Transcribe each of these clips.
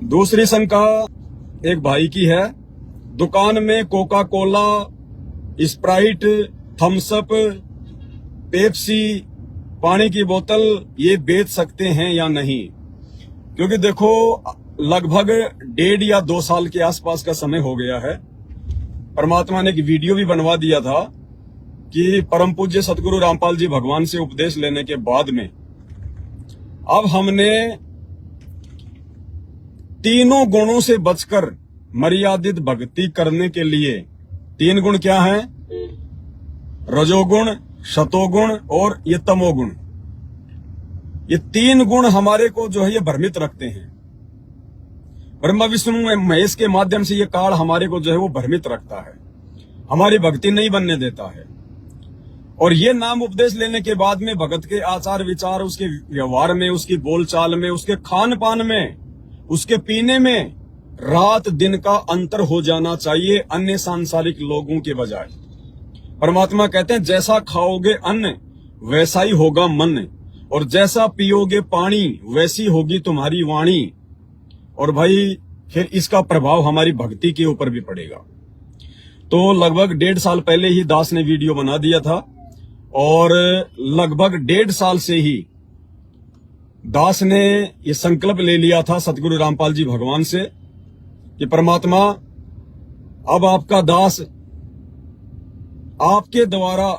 दूसरी शंका एक भाई की है। दुकान में Coca Cola, Sprite, Thums Up, Pepsi, पानी की बोतल ये बेच सकते हैं या नहीं? क्योंकि देखो लगभग 1.5 या 2 साल के आसपास का समय हो गया है। परमात्मा ने एक वीडियो भी बनवा दिया था कि परम पूज्य सतगुरु रामपाल जी भगवान से उपदेश लेने के बाद में अब हमने तीनों गुणों से बचकर मर्यादित भक्ति करने के लिए 3 गुण क्या हैं? रजोगुण, शतोगुण और ये तमोगुण। ये 3 गुण हमारे को जो है ये भ्रमित रखते हैं। ब्रह्मा विष्णु महेश के माध्यम से ये काल हमारे को जो है वो भ्रमित रखता है, हमारी भक्ति नहीं बनने देता है। और ये नाम उपदेश लेने के बाद में भगत के आचार विचार, उसके व्यवहार में, उसकी बोलचाल में, उसके खान पान में, उसके पीने में रात दिन का अंतर हो जाना चाहिए अन्य सांसारिक लोगों के बजाय। परमात्मा कहते हैं जैसा खाओगे अन्न वैसा ही होगा मन, और जैसा पियोगे पानी वैसी होगी तुम्हारी वाणी। और भाई फिर इसका प्रभाव हमारी भक्ति के ऊपर भी पड़ेगा। तो लगभग 1.5 साल पहले ही दास ने वीडियो बना दिया था और लगभग 1.5 साल से ही दास ने ये संकल्प ले लिया था सतगुरु रामपाल जी भगवान से कि परमात्मा अब आपका दास आपके द्वारा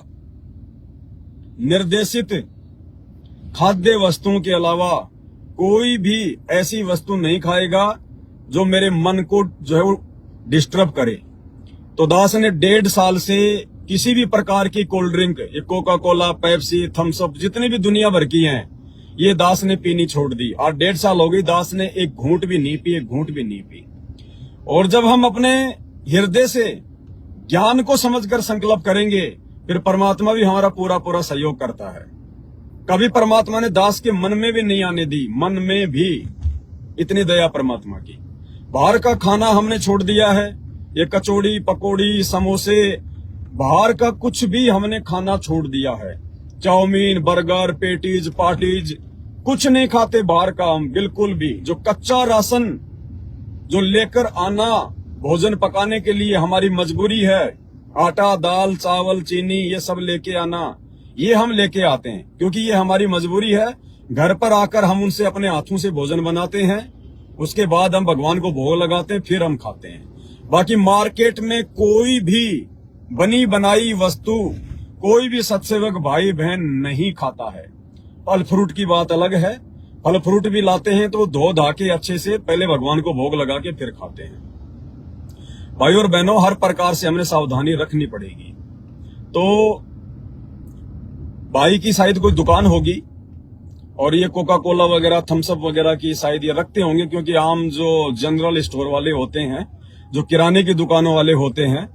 निर्देशित खाद्य वस्तुओं के अलावा कोई भी ऐसी वस्तु नहीं खाएगा जो मेरे मन को जो है वो डिस्टर्ब करे। तो दास ने 1.5 साल से किसी भी प्रकार की कोल्ड ड्रिंक, ये Coca Cola, Pepsi, Thums Up जितनी भी दुनिया भर की हैं, ये दास ने पीनी छोड़ दी। और 1.5 साल हो गई दास ने एक घूंट भी नहीं पी, एक घूंट भी नहीं पी। और जब हम अपने हृदय से ज्ञान को समझकर संकल्प करेंगे फिर परमात्मा भी हमारा पूरा पूरा सहयोग करता है। कभी परमात्मा ने दास के मन में भी नहीं आने दी, मन में भी इतनी दया परमात्मा की। बाहर का खाना हमने छोड़ दिया है, ये कचौड़ी, पकौड़ी, समोसे, बाहर का कुछ भी हमने खाना छोड़ दिया है। चाउमीन, बर्गर, पेटीज, पार्टीज कुछ नहीं खाते बाहर का हम बिल्कुल भी। जो कच्चा राशन जो लेकर आना भोजन पकाने के लिए हमारी मजबूरी है, आटा, दाल, चावल, चीनी ये सब लेके आना, ये हम लेके आते हैं क्योंकि ये हमारी मजबूरी है। घर पर आकर हम उनसे अपने हाथों से भोजन बनाते हैं, उसके बाद हम भगवान को भोग लगाते हैं, फिर हम खाते हैं। बाकी मार्केट में कोई भी बनी बनाई वस्तु कोई भी सत्सेवक भाई बहन नहीं खाता है। फल फ्रूट की बात अलग है, फल फ्रूट भी लाते हैं तो धो धा के अच्छे से पहले भगवान को भोग लगा के फिर खाते हैं। भाई और बहनों, हर प्रकार से हमने सावधानी रखनी पड़ेगी। तो भाई की शायद कोई दुकान होगी और ये कोका कोला वगैरह, थम्स अप वगैरह की शायद ये रखते होंगे, क्योंकि आम जो जनरल स्टोर वाले होते हैं, जो किराने की दुकानों वाले होते हैं,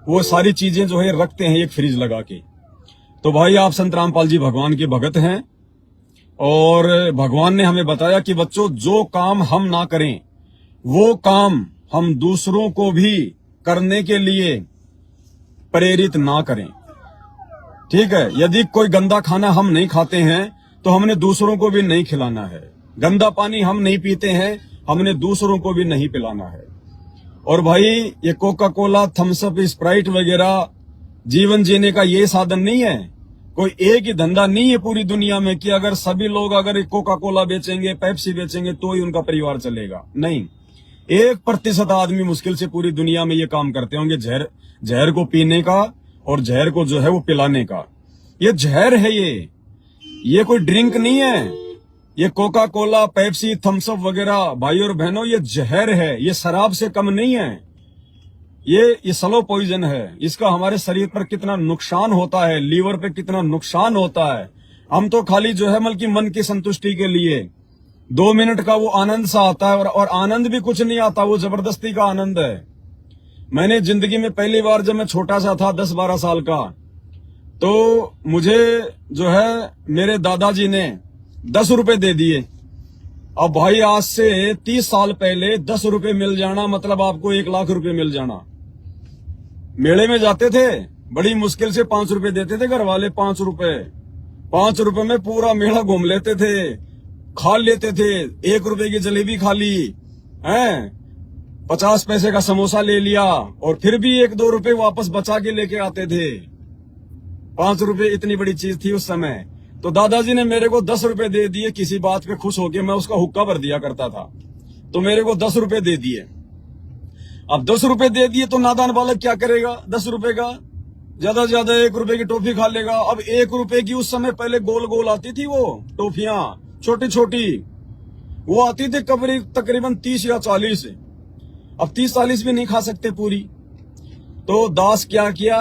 वो सारी चीजें जो है रखते हैं एक फ्रिज लगा के। तो भाई आप संत रामपाल जी भगवान के भगत हैं और भगवान ने हमें बताया कि बच्चों जो काम हम ना करें वो काम हम दूसरों को भी करने के लिए प्रेरित ना करें। ठीक है, यदि कोई गंदा खाना हम नहीं खाते हैं तो हमने दूसरों को भी नहीं खिलाना है। गंदा पानी हम नहीं पीते हैं, हमने दूसरों को भी नहीं पिलाना है। और भाई ये Coca Cola, Thums Up, Sprite वगैरह जीवन जीने का ये साधन नहीं है। कोई एक ही धंधा नहीं है पूरी दुनिया में कि अगर सभी लोग अगर कोका कोला बेचेंगे, पेप्सी बेचेंगे तो ही उनका परिवार चलेगा। नहीं, 1% आदमी मुश्किल से पूरी दुनिया में ये काम करते होंगे जहर को पीने का और जहर को जो है वो पिलाने का। ये जहर है, ये कोई ड्रिंक नहीं है। ये Coca Cola, Pepsi, Thums Up वगैरह भाई और बहनों ये जहर है, ये शराब से कम नहीं है। ये स्लो पॉइजन है। इसका हमारे शरीर पर कितना नुकसान होता है, लीवर पे कितना नुकसान होता है। हम तो खाली जो है बल्कि मन की संतुष्टि के लिए 2 मिनट का वो आनंद सा आता है, और आनंद भी कुछ नहीं आता, वो जबरदस्ती का आनंद है। मैंने जिंदगी में पहली बार जब मैं छोटा सा था 10-12 साल का, तो मुझे जो है मेरे दादाजी ने 10 रुपए दे दिए। अब भाई आज से 30 साल पहले 10 रुपए मिल जाना मतलब आपको 1 लाख रुपए मिल जाना। मेले में जाते थे, बड़ी मुश्किल से 5 रुपए देते थे घर वाले, 5 रुपए में पूरा मेला घूम लेते थे, खा लेते थे। 1 रुपए की जलेबी खा ली, हैं 50 पैसे का समोसा ले लिया और फिर भी 1-2 रुपए वापस बचा के लेके आते थे। 5 रुपए इतनी बड़ी चीज थी उस समय। तो दादाजी ने मेरे को 10 रुपए दे दिए किसी बात पे खुश होके, मैं उसका हुक्का भर दिया करता था, तो मेरे को 10 रुपए दे दिए। अब 10 रुपए दे दिए तो नादान बालक क्या करेगा, 10 रुपए का ज्यादा से ज्यादा 1 रुपए की टॉफी खा लेगा। अब 1 रुपए की उस समय पहले गोल गोल आती थी वो टॉफियां, छोटी छोटी, वो आती थी तकरीबन 30 या 40। अब 30-40 भी नहीं खा सकते पूरी। तो दास क्या किया,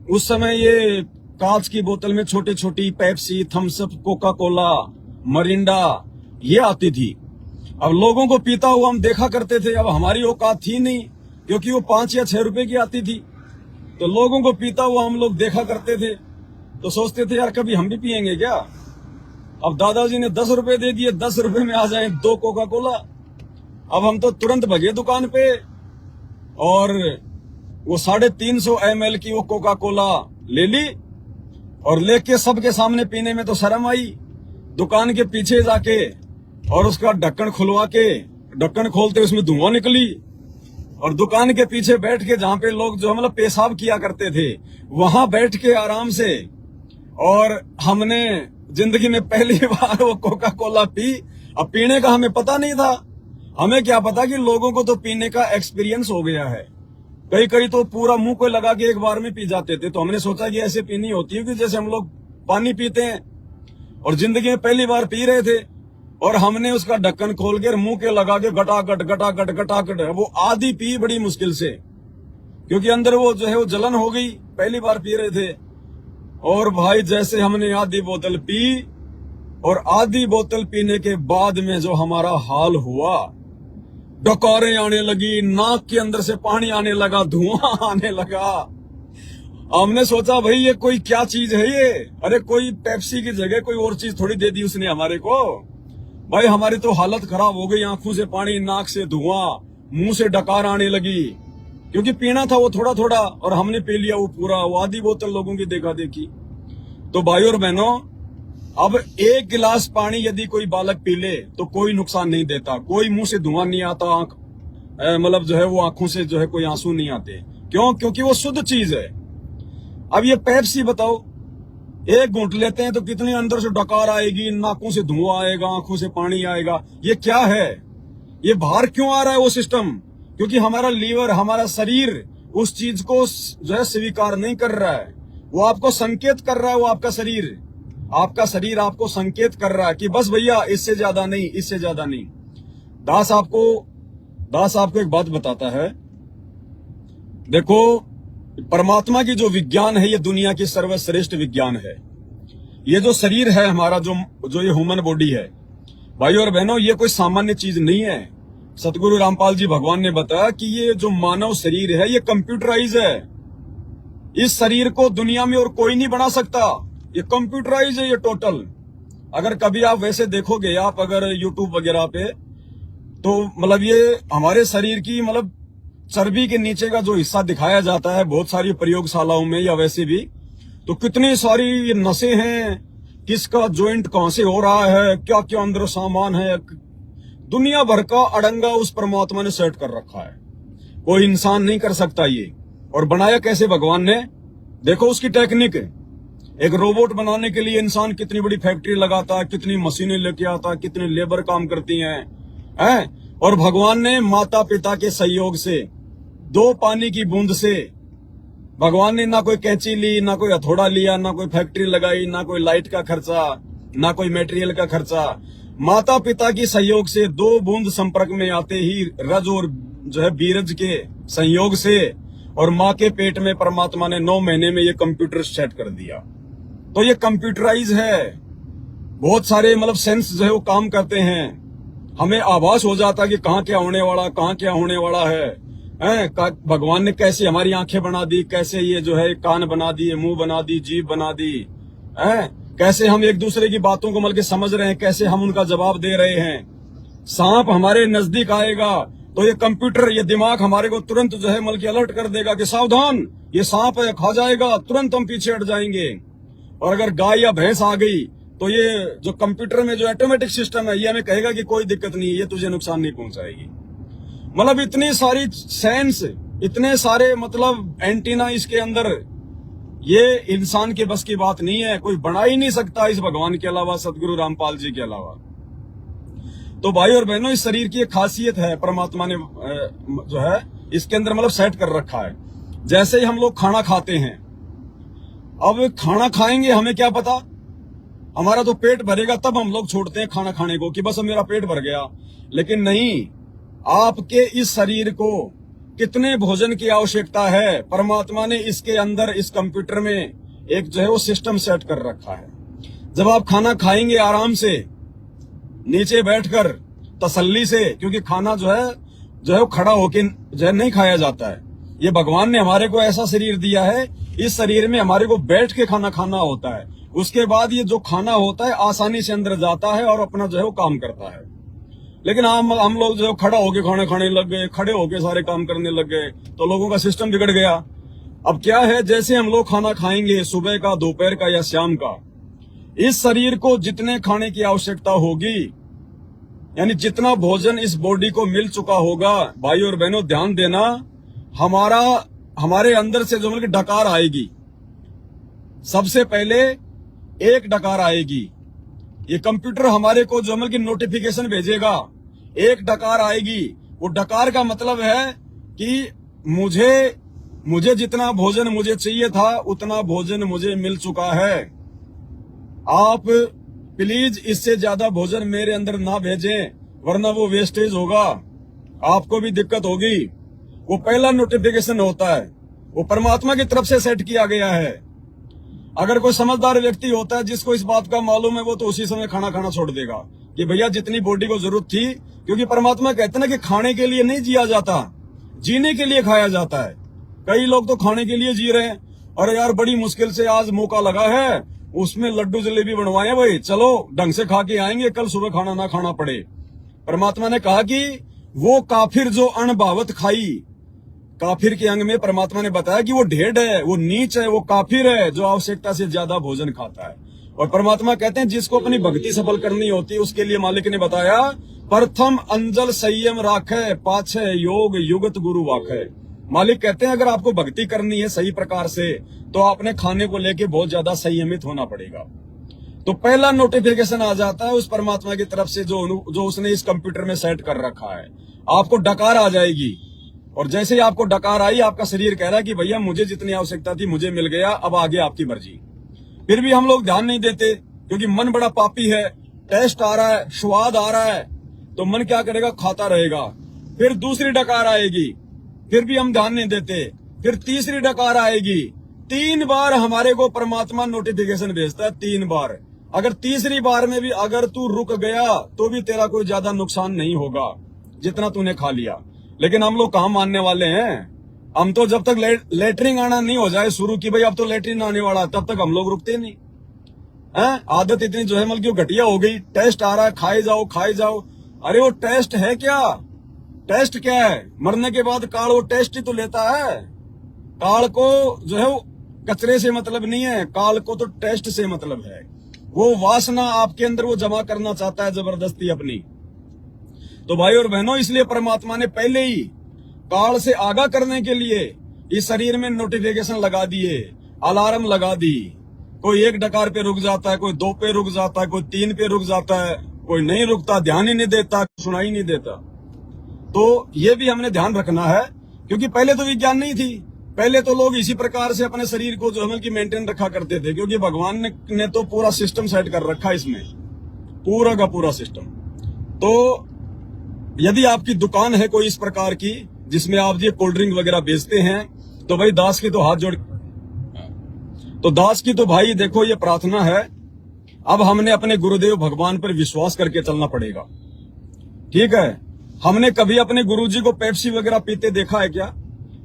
उस समय ये कांच की बोतल में छोटी छोटी Pepsi, Thums Up, Coca Cola, Mirinda ये आती थी। अब लोगों को पीता हुआ हम देखा करते थे। अब हमारी औकात थी नहीं, क्योंकि वो 5 या 6 रुपए की आती थी। तो लोगों को पीता हुआ हम लोग देखा करते थे, तो सोचते थे यार कभी हम भी पियेंगे क्या। अब दादाजी ने 10 रुपए दे दिए, 10 रुपए में आ जाए 2 कोका कोला। अब हम तो तुरंत भगे दुकान पे और वो 350 ml की वो कोका कोला ले ली और लेके सबके सामने पीने में तो शर्म आई। दुकान के पीछे जाके और उसका ढक्कन खुलवा के, ढक्कन खोलते उसमें धुआं निकली और दुकान के पीछे बैठ के जहां पे लोग जो मतलब पेशाब किया करते थे वहां बैठ के आराम से, और हमने जिंदगी में पहली बार वो कोका कोला पी। अब पीने का हमें पता नहीं था, हमें क्या पता कि लोगों को तो पीने का एक्सपीरियंस हो गया है। कई तो पूरा मुंह को लगा के एक बार में पी जाते थे। तो हमने सोचा कि ऐसे पीनी होती है कि जैसे हम लोग पानी पीते हैं, और जिंदगी में पहली बार पी रहे थे और हमने उसका ढक्कन खोल के मुंह के लगा के गटागट गटागट गटागट वो आधी पी बड़ी मुश्किल से, क्योंकि अंदर वो जो है वो जलन हो गई, पहली बार पी रहे थे। और भाई जैसे हमने आधी बोतल पी, और आधी बोतल पीने के बाद में जो हमारा हाल हुआ, डकारें आने लगी, नाक के अंदर से पानी आने लगा, धुआं आने लगा। हमने सोचा भाई ये कोई क्या चीज है ये, अरे कोई पेप्सी की जगह कोई और चीज थोड़ी दे दी उसने हमारे को। भाई हमारी तो हालत खराब हो गई, आंखों से पानी, नाक से धुआं, मुंह से डकार आने लगी, क्योंकि पीना था वो थोड़ा थोड़ा और हमने पी लिया वो पूरा, वो आधी बोतल लोगों की देखा देखी। तो भाई और बहनों, अब 1 गिलास पानी यदि कोई बालक पी ले तो कोई नुकसान नहीं देता, कोई मुंह से धुआं नहीं आता, आंख मतलब जो है वो आंखों से जो है कोई आंसू नहीं आते। क्यों? क्योंकि वो शुद्ध चीज है। अब ये पेप्सी बताओ, 1 घूंट लेते हैं तो कितनी अंदर से डकार आएगी, नाकों से धुआं आएगा, आंखों से पानी आएगा। ये क्या है? ये बाहर क्यों आ रहा है वो सिस्टम? क्योंकि हमारा लीवर, हमारा शरीर उस चीज को जो है स्वीकार नहीं कर रहा है। वो आपको संकेत कर रहा है, वो आपका शरीर आपको संकेत कर रहा है कि बस भैया इससे ज्यादा नहीं, इससे ज्यादा नहीं। दास आपको एक बात बताता है, देखो परमात्मा की जो विज्ञान है ये दुनिया की सर्वश्रेष्ठ विज्ञान है। ये जो शरीर है हमारा, जो ये ह्यूमन बॉडी है, भाई और बहनों, ये कोई सामान्य चीज नहीं है। सतगुरु रामपाल जी भगवान ने बताया कि ये जो मानव शरीर है ये कंप्यूटराइज है। इस शरीर को दुनिया में और कोई नहीं बना सकता, ये कंप्यूटराइज है ये टोटल। अगर कभी आप वैसे देखोगे, आप अगर यूट्यूब वगैरह पे, तो मतलब ये हमारे शरीर की मतलब चर्बी के नीचे का जो हिस्सा दिखाया जाता है बहुत सारी प्रयोगशालाओं में या वैसे भी, तो कितनी सारी नसें हैं, किसका जॉइंट कहां से हो रहा है, क्या क्या अंदर सामान है, दुनिया भर का अड़ंगा उस परमात्मा ने सेट कर रखा है। कोई इंसान नहीं कर सकता ये। और बनाया कैसे भगवान ने? देखो उसकी टेक्निक। एक रोबोट बनाने के लिए इंसान कितनी बड़ी फैक्ट्री लगाता है, कितनी मशीनें लेके आता है, कितने लेबर काम करती हैं, और भगवान ने माता पिता के सहयोग से, 2 पानी की बूंद से, भगवान ने ना कोई कैंची ली, ना कोई हथौड़ा लिया, ना कोई फैक्ट्री लगाई, ना कोई लाइट का खर्चा, ना कोई मटेरियल का खर्चा। माता पिता की सहयोग से 2 बूंद संपर्क में आते ही रज और जो है बीरज के संयोग से, और माँ के पेट में परमात्मा ने 9 महीने में ये कंप्यूटर सेट कर दिया। तो ये कंप्यूटराइज है। बहुत सारे मतलब सेंस जो है वो काम करते हैं, हमें आभास हो जाता कि कहाँ क्या होने वाला, कहाँ क्या होने वाला है। भगवान ने कैसे हमारी आंखें बना दी, कैसे ये जो है कान बना दिए, मुंह बना दी, जीभ बना दी, कैसे हम एक दूसरे की बातों को मतलब समझ रहे हैं, कैसे हम उनका जवाब दे रहे हैं। सांप हमारे नजदीक आएगा तो ये कंप्यूटर, ये दिमाग हमारे को तुरंत जो है मतलब अलर्ट कर देगा कि सावधान, ये सांप है, खा जाएगा, तुरंत हम पीछे हट जाएंगे। और अगर गाय या भैंस आ गई तो ये जो कंप्यूटर में जो ऑटोमेटिक सिस्टम है ये हमें कहेगा कि कोई दिक्कत नहीं है, ये तुझे नुकसान नहीं पहुंचाएगी। मतलब इतनी सारी सेंस, इतने सारे मतलब एंटीना इसके अंदर, ये इंसान के बस की बात नहीं है। कोई बना ही नहीं सकता इस भगवान के अलावा, सदगुरु रामपाल जी के अलावा। तो भाई और बहनों, इस शरीर की एक खासियत है, परमात्मा ने जो है इसके अंदर मतलब सेट कर रखा है। जैसे ही हम लोग खाना खाते हैं, अब खाना खाएंगे, हमें क्या पता, हमारा तो पेट भरेगा तब हम लोग छोड़ते हैं खाना खाने को कि बस अब मेरा पेट भर गया। लेकिन नहीं, आपके इस शरीर को कितने भोजन की आवश्यकता है, परमात्मा ने इसके अंदर इस कंप्यूटर में एक जो है वो सिस्टम सेट कर रखा है। जब आप खाना खाएंगे आराम से, नीचे बैठकर तसल्ली से, क्योंकि खाना जो है वो खड़ा होके जो है नहीं खाया जाता है। ये भगवान ने हमारे को ऐसा शरीर दिया है, इस शरीर में हमारे को बैठ के खाना खाना होता है। उसके बाद ये जो खाना होता है आसानी से अंदर जाता है और अपना जो है वो काम करता है। लेकिन हम लोग जो खड़ा होके खाना खाने लग गए, खड़े होके सारे काम करने लग गए, तो लोगों का सिस्टम बिगड़ गया। अब क्या है, जैसे हम लोग खाना खाएंगे सुबह का, दोपहर का या शाम का, इस शरीर को जितने खाने की आवश्यकता होगी, यानी जितना भोजन इस बॉडी को मिल चुका होगा, भाई और बहनों ध्यान देना, हमारे अंदर से जो मतलब डकार आएगी, सबसे पहले एक डकार आएगी। ये कंप्यूटर हमारे को जो मतलब की नोटिफिकेशन भेजेगा, एक डकार आएगी। वो डकार का मतलब है कि मुझे जितना भोजन मुझे चाहिए था उतना भोजन मुझे मिल चुका है। आप प्लीज इससे ज्यादा भोजन मेरे अंदर ना भेजें, वरना वो वेस्टेज होगा, आपको भी दिक्कत होगी। वो पहला नोटिफिकेशन होता है, वो परमात्मा की तरफ से सेट किया गया है। अगर कोई समझदार व्यक्ति होता है जिसको इस बात का मालूम है, वो तो उसी समय खाना खाना छोड़ देगा कि भैया जितनी बॉडी को जरूरत थी, क्योंकि परमात्मा कहते हैं ना कि खाने के लिए नहीं जिया जाता, जीने के लिए खाया जाता है। कई लोग तो खाने के लिए जी रहे हैं, अरे यार बड़ी मुश्किल से आज मौका लगा है, उसमें लड्डू जलेबी बनवाए भाई, चलो ढंग से खा के आएंगे, कल सुबह खाना ना खाना पड़े। परमात्मा ने कहा कि वो काफिर जो अनभावत खाई, काफिर के अंग में परमात्मा ने बताया कि वो ढेड है, वो नीच है, वो काफिर है जो आवश्यकता से ज्यादा भोजन खाता है। और परमात्मा कहते हैं जिसको अपनी भक्ति सफल करनी होती है, उसके लिए मालिक ने बताया, प्रथम अंजल संयम राखे, पाछे योग युगत गुरु वाखे। मालिक कहते हैं अगर आपको भक्ति करनी है सही प्रकार से, तो आपने खाने को लेके बहुत ज्यादा संयमित होना पड़ेगा। तो पहला नोटिफिकेशन आ जाता है उस परमात्मा की तरफ से जो उसने इस कंप्यूटर में सेट कर रखा है। आपको डकार आ जाएगी, और जैसे ही आपको डकार आई, आपका शरीर कह रहा है कि भैया मुझे जितनी आवश्यकता थी मुझे मिल गया, अब आगे आपकी मर्जी। फिर भी हम लोग ध्यान नहीं देते, क्योंकि मन बड़ा पापी है। टेस्ट आ रहा है, स्वाद आ रहा है, तो मन क्या करेगा, खाता रहेगा। फिर दूसरी डकार आएगी, फिर भी हम ध्यान नहीं देते। फिर तीसरी डकार आएगी, 3 बार हमारे को परमात्मा नोटिफिकेशन भेजता है, 3 बार। अगर तीसरी बार में भी अगर तू रुक गया तो भी तेरा कोई ज्यादा नुकसान नहीं होगा जितना तूने खा लिया। लेकिन हम लोग कहाँ मानने वाले हैं, हम तो जब तक लेटरिन आना नहीं हो जाए शुरू की, भाई अब तो लेटरिन आने वाला, तब तक हम लोग रुकते नहीं हैं। आदत इतनी जो है मतलब क्यों घटिया हो गई, टेस्ट आ रहा है, खाए जाओ खाए जाओ। अरे वो टेस्ट है क्या, टेस्ट क्या है, मरने के बाद काल वो टेस्ट ही तो लेता है। काल को जो है वो कचरे से मतलब नहीं है, काल को तो टेस्ट से मतलब है। वो वासना आपके अंदर वो जमा करना चाहता है जबरदस्ती अपनी। तो भाई और बहनों, इसलिए परमात्मा ने पहले ही काल से आगाह करने के लिए इस शरीर में नोटिफिकेशन लगा दिए, अलार्म लगा दी। कोई 1 डकार पे रुक जाता है, कोई 2 पे रुक जाता है, कोई 3 पे रुक जाता है, कोई नहीं रुकता, ध्यान ही नहीं देता, सुनाई नहीं देता। तो ये भी हमने ध्यान रखना है, क्योंकि पहले तो विज्ञान नहीं थी। पहले तो लोग इसी प्रकार से अपने शरीर को जो है कि मेंटेन रखा करते थे, क्योंकि भगवान ने तो पूरा सिस्टम सेट कर रखा है इसमें, पूरा का पूरा सिस्टम। तो यदि आपकी दुकान है कोई इस प्रकार की जिसमें आप ये कोल्ड ड्रिंक वगैरह बेचते हैं, तो भाई दास की तो हाथ जोड़, तो दास की तो भाई देखो ये प्रार्थना है, अब हमने अपने गुरुदेव भगवान पर विश्वास करके चलना पड़ेगा। ठीक है, हमने कभी अपने गुरुजी को पेप्सी वगैरह पीते देखा है क्या?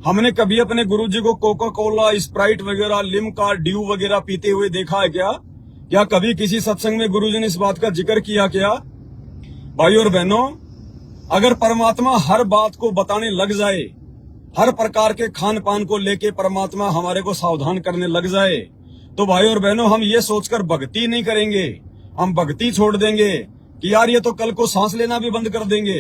हमने कभी अपने गुरुजी को कोका कोला, स्प्राइट वगैरह, लिम्का, ड्यू वगैरह पीते हुए देखा है क्या? क्या कभी किसी सत्संग में गुरुजी ने इस बात का जिक्र किया क्या? भाई और बहनों, अगर परमात्मा हर बात को बताने लग जाए, हर प्रकार के खान पान को लेके परमात्मा हमारे को सावधान करने लग जाए, तो भाई और बहनों हम ये सोचकर भक्ति नहीं करेंगे, हम भक्ति छोड़ देंगे कि यार ये तो कल को सांस लेना भी बंद कर देंगे।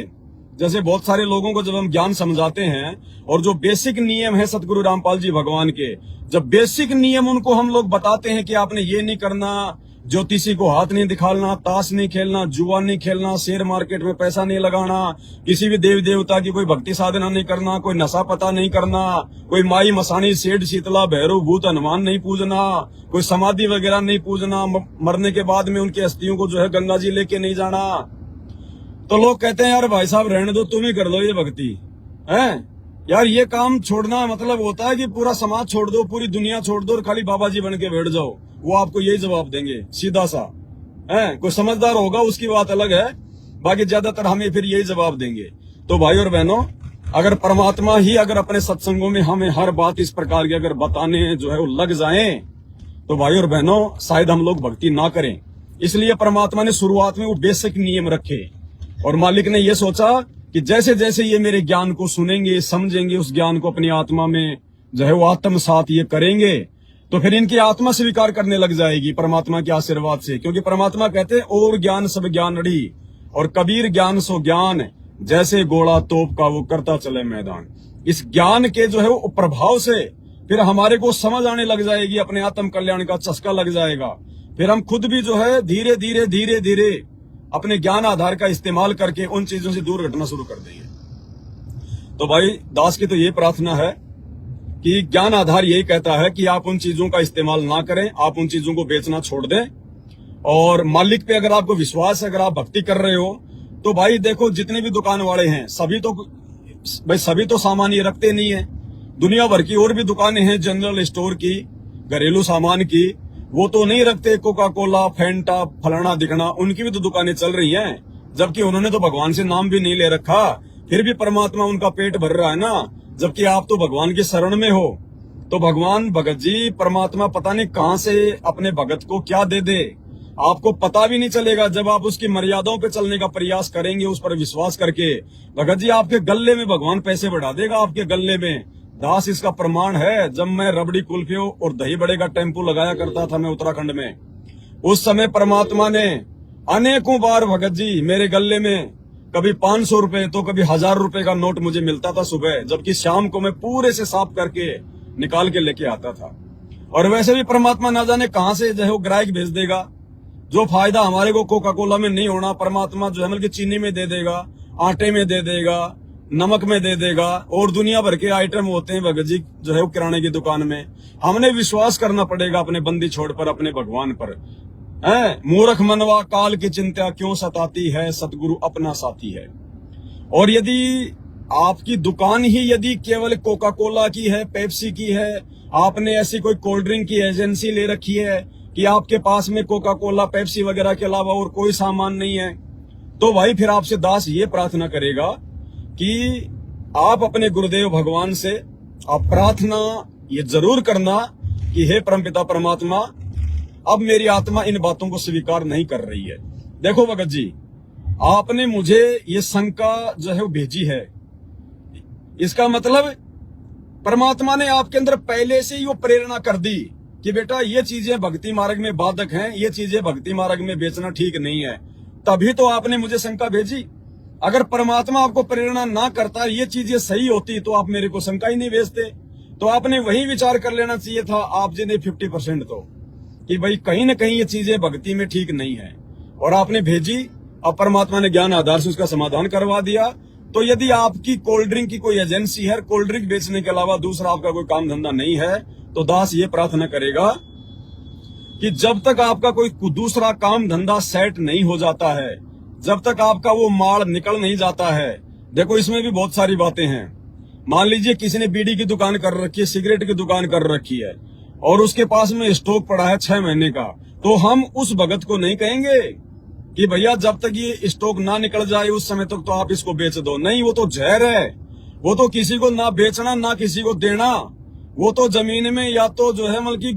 जैसे बहुत सारे लोगों को जब हम ज्ञान समझाते हैं और जो बेसिक नियम है सतगुरु रामपाल जी भगवान के, जब बेसिक नियम उनको हम लोग बताते हैं कि आपने ये नहीं करना, ज्योतिषी को हाथ नहीं दिखाना, ताश नहीं खेलना, जुआ नहीं खेलना, शेयर मार्केट में पैसा नहीं लगाना, किसी भी देवी देवता की कोई भक्ति साधना नहीं करना, कोई नशा पता नहीं करना, कोई माई मसानी सेठ शीतला भैरव भूत हनुमान नहीं पूजना, कोई समाधि वगैरह नहीं पूजना, मरने के बाद में उनकी अस्थियों को जो है गंगा जी लेके नहीं जाना। तो लोग कहते हैं यार भाई साहब रहने दो, तुम ही कर लो ये भक्ति है यार। ये काम छोड़ना मतलब होता है कि पूरा समाज छोड़ दो, पूरी दुनिया छोड़ दो और खाली बाबा जी बन के बैठ जाओ। वो आपको यही जवाब देंगे सीधा सा है। कोई समझदार होगा उसकी बात अलग है, बाकी ज्यादातर हमें फिर यही जवाब देंगे। तो भाई और बहनों, अगर परमात्मा ही अगर अपने सत्संगों में हमें हर बात इस प्रकार की अगर बताने जो है वो लग जाए, तो भाई और बहनों शायद हम लोग भक्ति ना करें। इसलिए परमात्मा ने शुरुआत में वो बेसिक नियम रखे और मालिक ने ये सोचा कि जैसे जैसे ये मेरे ज्ञान को सुनेंगे, समझेंगे, उस ज्ञान को अपनी आत्मा में जो है वो आत्मसात ये करेंगे, तो फिर इनकी आत्मा स्वीकार करने लग जाएगी परमात्मा के आशीर्वाद से। क्योंकि परमात्मा कहते हैं और ज्ञान सब ज्ञान अड़ी, और कबीर ज्ञान सो ज्ञान, जैसे गोला तोप का वो करता चले मैदान। इस ज्ञान के जो है वो प्रभाव से फिर हमारे को समझ आने लग जाएगी, अपने आत्म कल्याण का चस्का लग जाएगा। फिर हम खुद भी जो है धीरे धीरे धीरे धीरे अपने ज्ञान आधार का इस्तेमाल करके उन चीजों से दूर हटना शुरू कर देंगे। तो भाई दास की तो ये प्रार्थना है कि ज्ञान आधार यही कहता है कि आप उन चीजों का इस्तेमाल ना करें, आप उन चीजों को बेचना छोड़ दें। और मालिक पे अगर आपको विश्वास है, अगर आप भक्ति कर रहे हो, तो भाई देखो जितने भी दुकान वाले हैं सभी तो सामान ये रखते नहीं है। दुनिया भर की और भी दुकानें हैं जनरल स्टोर की, घरेलू सामान की, वो तो नहीं रखते कोका कोला, फैंटा, फलाना दिखना, उनकी भी तो दुकानें चल रही हैं। जबकि उन्होंने तो भगवान से नाम भी नहीं ले रखा, फिर भी परमात्मा उनका पेट भर रहा है ना। जबकि आप तो भगवान की शरण में हो। तो भगवान भगत जी परमात्मा पता नहीं कहां से अपने भगत को क्या दे दे, आपको पता भी नहीं चलेगा। जब आप उसकी मर्यादाओं पे चलने का प्रयास करेंगे, उस पर विश्वास करके, भगत जी आपके गले में भगवान पैसे बढ़ा देगा, आपके गले में। दास इसका प्रमाण है। जब मैं रबड़ी कुल्फियों और दही बड़े का टेम्पो लगाया करता था मैं उत्तराखंड में, उस समय परमात्मा ने अनेकों बार भगत जी मेरे गले में कभी 500 रुपए तो कभी 1000 रुपए का नोट मुझे मिलता था सुबह, जबकि शाम को मैं पूरे से साफ करके निकाल के लेके आता था। और वैसे भी परमात्मा ना जाने कहां से जो है वो ग्राहक भेज देगा। जो फायदा हमारे को कोका कोला में नहीं होना, परमात्मा जो है मतलब चीनी में दे देगा, आटे में दे देगा, नमक में दे देगा, और दुनिया भर के आइटम होते हैं भगत जी जो है वो किराने की दुकान में। हमने विश्वास करना पड़ेगा अपने बंदी छोड़ पर, अपने भगवान पर। मूर्ख मनवा काल की चिंता क्यों सताती है, सतगुरु अपना साथी है। और यदि आपकी दुकान ही यदि केवल कोका कोला की है, पेप्सी की है, आपने ऐसी कोई कोल्ड ड्रिंक की एजेंसी ले रखी है कि आपके पास में कोका कोला, पेप्सी वगैरह के अलावा और कोई सामान नहीं है, तो भाई फिर आपसे दास ये प्रार्थना करेगा कि आप अपने गुरुदेव भगवान से आप प्रार्थना ये जरूर करना कि हे परमपिता परमात्मा, अब मेरी आत्मा इन बातों को स्वीकार नहीं कर रही है। देखो भगत जी, आपने मुझे ये शंका जो है वो भेजी है, इसका मतलब परमात्मा ने आपके अंदर पहले से ही वो प्रेरणा कर दी कि बेटा ये चीजें भक्ति मार्ग में बाधक हैं, ये चीजें भक्ति मार्ग में बेचना ठीक नहीं है। तभी तो आपने मुझे शंका भेजी। अगर परमात्मा आपको प्रेरणा ना करता, ये चीजें सही होती, तो आप मेरे को शंका ही नहीं भेजते। तो आपने वही विचार कर लेना चाहिए था आप जी ने 50% तो, कि भाई कहीं ना कहीं ये चीजें भक्ति में ठीक नहीं है, और आपने भेजी। अब परमात्मा ने ज्ञान आधार से उसका समाधान करवा दिया। तो यदि आपकी कोल्ड ड्रिंक की कोई एजेंसी है, कोल्ड ड्रिंक बेचने के अलावा दूसरा आपका कोई काम धंधा नहीं है, तो दास ये प्रार्थना करेगा कि जब तक आपका कोई दूसरा काम धंधा सेट नहीं हो जाता है, जब तक आपका वो माल निकल नहीं जाता है। देखो इसमें भी बहुत सारी बातें हैं। मान लीजिए किसी ने बीड़ी की दुकान कर रखी है, सिगरेट की दुकान कर रखी है, और उसके पास में स्टॉक पड़ा है 6 महीने का, तो हम उस भगत को नहीं कहेंगे कि भैया जब तक ये स्टॉक ना निकल जाए उस समय तक तो आप इसको बेच दो। नहीं, वो तो जहर है। वो तो किसी को ना बेचना ना किसी को देना, वो तो जमीन में या तो जो है मतलब की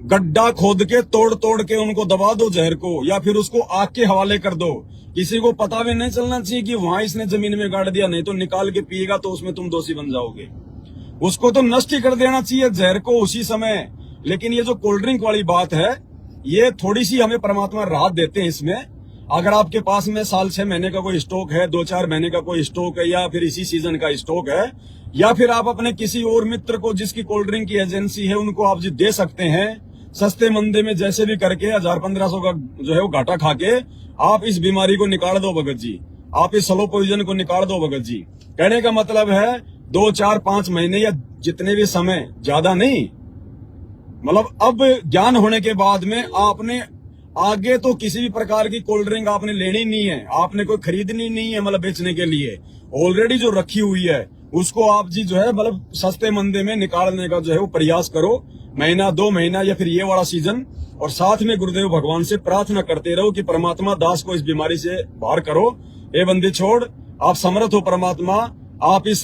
गड्ढा खोद के तोड़ तोड़ के उनको दबा दो जहर को, या फिर उसको आग के हवाले कर दो। किसी को पता भी नहीं चलना चाहिए कि वहां इसने जमीन में गाड़ दिया, नहीं तो निकाल के पिएगा तो उसमें तुम दोषी बन जाओगे। उसको तो नष्ट ही कर देना चाहिए जहर को उसी समय। लेकिन ये जो कोल्ड ड्रिंक वाली बात है, ये थोड़ी सी हमें परमात्मा राहत देते हैं इसमें। अगर आपके पास में साल 6 महीने का कोई स्टॉक है, 2-4 महीने का कोई स्टॉक है, या फिर इसी सीजन का स्टॉक है, या फिर आप अपने किसी और मित्र को जिसकी कोल्ड ड्रिंक की एजेंसी है उनको आप जी दे सकते हैं सस्ते मंदे में, जैसे भी करके 1000-1500 का जो है वो घाटा खा के आप इस बीमारी को निकाल दो भगत जी, आप इस स्लो पॉइजन को निकाल दो भगत जी। कहने का मतलब है 2-4-5 महीने या जितने भी समय, ज्यादा नहीं, मतलब अब ज्ञान होने के बाद में आपने आगे तो किसी भी प्रकार की कोल्ड ड्रिंक आपने लेनी नहीं है, आपने कोई खरीदनी नहीं है, मतलब बेचने के लिए ऑलरेडी जो रखी हुई है उसको आप जी जो है मतलब सस्ते मंदे में निकालने का जो है वो प्रयास करो, महीना 2 महीना या फिर ये वाला सीजन। और साथ में गुरुदेव भगवान से प्रार्थना करते रहो कि परमात्मा दास को इस बीमारी से बाहर करो। ए बंदी छोड़, आप समर्थ हो परमात्मा, आप इस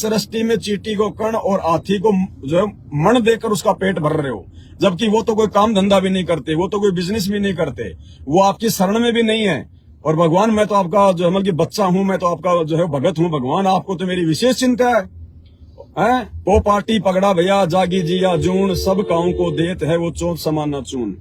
सृष्टि में चींटी को कण और हाथी को जो है मण देकर उसका पेट भर रहे हो, जबकि वो तो कोई काम धंधा भी नहीं करते, वो तो कोई बिजनेस भी नहीं करते, वो आपकी शरण में भी नहीं है। और भगवान मैं तो आपका जो है मतलब बच्चा हूं, मैं तो आपका जो है भगत हूं भगवान, आपको तो मेरी विशेष चिंता है। पो पार्टी पगड़ा भैया जागी जिया जून, सब काऊ को देत है वो चोट समाना चून।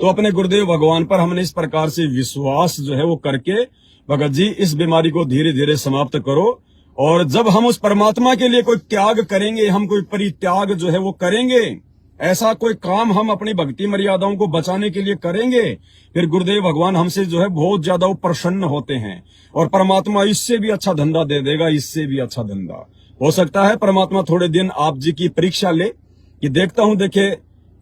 तो अपने गुरुदेव भगवान पर हमने इस प्रकार से विश्वास जो है वो करके भगत जी इस बीमारी को धीरे धीरे समाप्त करो। और जब हम उस परमात्मा के लिए कोई त्याग करेंगे, हम कोई परित्याग जो है वो करेंगे, ऐसा कोई काम हम अपनी भक्ति मर्यादाओं को बचाने के लिए करेंगे, फिर गुरुदेव भगवान हमसे जो है बहुत ज्यादा वो प्रसन्न होते हैं और परमात्मा इससे भी अच्छा धंधा दे देगा, इससे भी अच्छा धंधा। हो सकता है परमात्मा थोड़े दिन आप जी की परीक्षा ले कि देखता हूं, देखे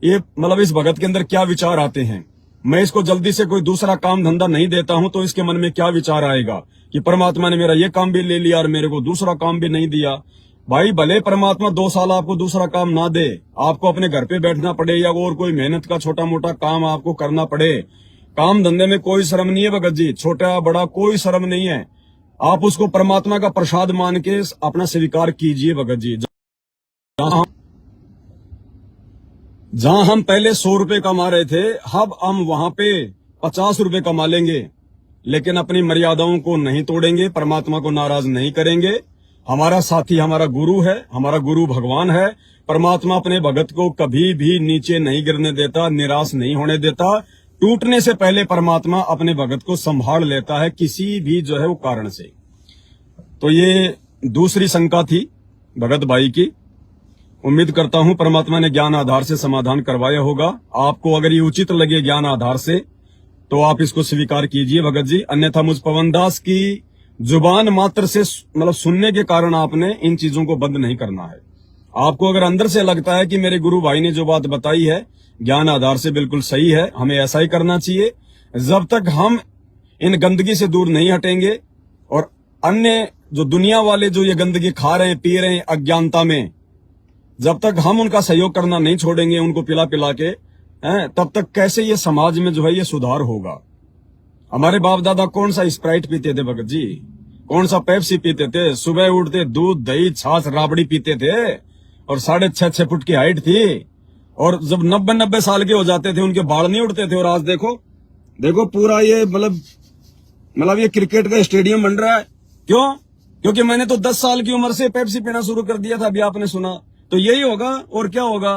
ये मतलब इस भगत के अंदर क्या विचार आते हैं, मैं इसको जल्दी से कोई दूसरा काम धंधा नहीं देता हूं तो इसके मन में क्या विचार आएगा कि परमात्मा ने मेरा ये काम भी ले लिया और मेरे को दूसरा काम भी नहीं दिया। भाई भले परमात्मा 2 साल आपको दूसरा काम ना दे, आपको अपने घर पे बैठना पड़े या और कोई मेहनत का छोटा मोटा काम आपको करना पड़े, काम धंधे में कोई शर्म नहीं है भगत जी, छोटा बड़ा कोई शर्म नहीं है। आप उसको परमात्मा का प्रसाद मान के अपना स्वीकार कीजिए भगत जी। जहां हम पहले 100 रुपए कमा रहे थे, अब हम वहां पे 50 रुपए कमा लेंगे, लेकिन अपनी मर्यादाओं को नहीं तोड़ेंगे, परमात्मा को नाराज नहीं करेंगे। हमारा साथी हमारा गुरु है, हमारा गुरु भगवान है। परमात्मा अपने भगत को कभी भी नीचे नहीं गिरने देता, निराश नहीं होने देता। टूटने से पहले परमात्मा अपने भगत को संभाल लेता है किसी भी जो है वो कारण से। तो ये दूसरी शंका थी भगत भाई की। उम्मीद करता हूं परमात्मा ने ज्ञान आधार से समाधान करवाया होगा। आपको अगर ये उचित लगे ज्ञान आधार से तो आप इसको स्वीकार कीजिए भगत जी, अन्यथा मुझ पवन दास की जुबान मात्र से मतलब सुनने के कारण आपने इन चीजों को बंद नहीं करना है। आपको अगर अंदर से लगता है कि मेरे गुरु भाई ने जो बात बताई है ज्ञान आधार से बिल्कुल सही है, हमें ऐसा ही करना चाहिए। जब तक हम इन गंदगी से दूर नहीं हटेंगे और अन्य जो दुनिया वाले जो ये गंदगी खा रहे हैं पी रहे हैं अज्ञानता में, जब तक हम उनका सहयोग करना नहीं छोड़ेंगे उनको पिला पिला के, तब तक कैसे ये समाज में जो है ये सुधार होगा। हमारे बाप दादा कौन सा स्प्राइट पीते थे भगत जी, कौन सा पेप्सी पीते थे, सुबह उठते दूध दही छाछ राबड़ी पीते थे और 6.5 फुट की हाइट थी, और जब 90 साल के हो जाते थे उनके बाल नहीं उठते थे। और आज देखो पूरा ये मतलब ये क्रिकेट का स्टेडियम बन रहा है। क्यों? क्योंकि मैंने तो 10 साल की उम्र से पेप्सी पीना शुरू कर दिया था, अभी आपने सुना। तो यही होगा और क्या होगा।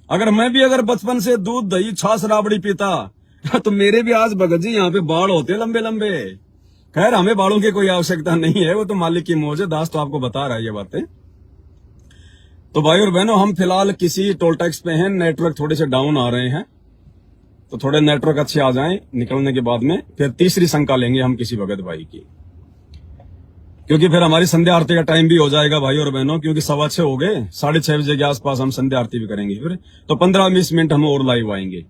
अगर मैं भी अगर बचपन से दूध दही छाछ राबड़ी पीता तो मेरे भी आज भगत जी यहाँ पे बाल होते लंबे लंबे। खैर हमें बालों की कोई आवश्यकता नहीं है, वो तो मालिक की मौज है। दास तो आपको बता रहा है ये बातें। तो भाई और बहनों, हम फिलहाल किसी टोल टैक्स पे हैं, नेटवर्क थोड़े से डाउन आ रहे हैं, तो थोड़े नेटवर्क अच्छे आ जाएं निकलने के बाद में फिर तीसरी शंका लेंगे हम किसी भगत भाई की, क्योंकि फिर हमारी संध्या आरती का टाइम भी हो जाएगा भाई और बहनों, क्योंकि 6:15 हो गए, 6:30 बजे के आसपास हम संध्या आरती भी करेंगे फिर। तो 15-20 मिनट हम और लाइव आएंगे।